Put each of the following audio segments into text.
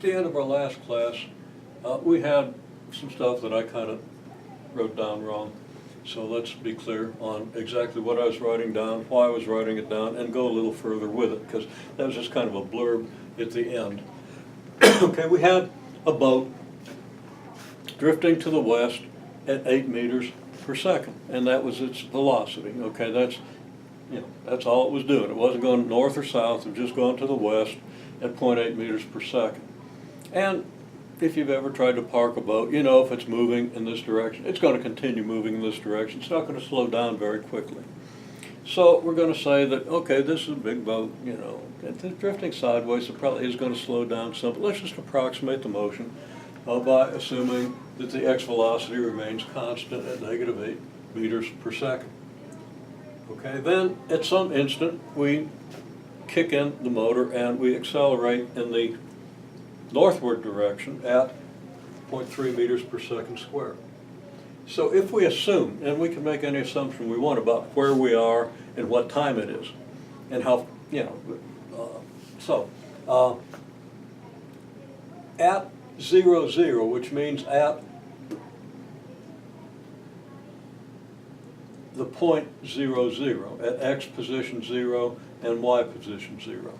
the end of our last class, we had some stuff that I kind of wrote down wrong. So let's be clear on exactly what I was writing down, why I was writing it down, and go a little further with it, because that was just kind of a blurb at the end. Okay, we had a boat drifting to the west at 8 meters per second, and that was its velocity. Okay, that's all it was doing. It wasn't going north or south, it was just going to the west at 0.8 meters per second. And if you've ever tried to park a boat, you know if it's moving in this direction, it's going to continue moving in this direction. It's not going to slow down very quickly. So we're going to say that, okay, this is a big boat, it's drifting sideways, it probably is going to slow down some, but let's just approximate the motion by assuming that the x velocity remains constant at -8 meters per second. Okay, then at some instant we kick in the motor and we accelerate in the northward direction at 0.3 meters per second squared. So if we assume, and we can make any assumption we want about where we are and what time it is, and how, at 0, 0, which means at the point 0, 0, at x position 0 and y position 0,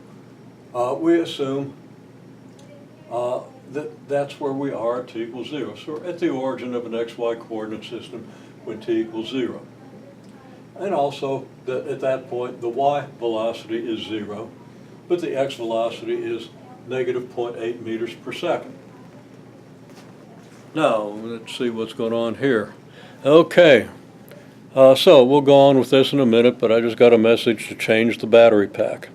we assume that's where we are at t equals 0. So we're at the origin of an xy coordinate system when t equals 0. And also that at that point the y velocity is 0, but the x velocity is -0.8 meters per second. Now let's see what's going on here. Okay, so we'll go on with this in a minute, but I just got a message to change the battery pack.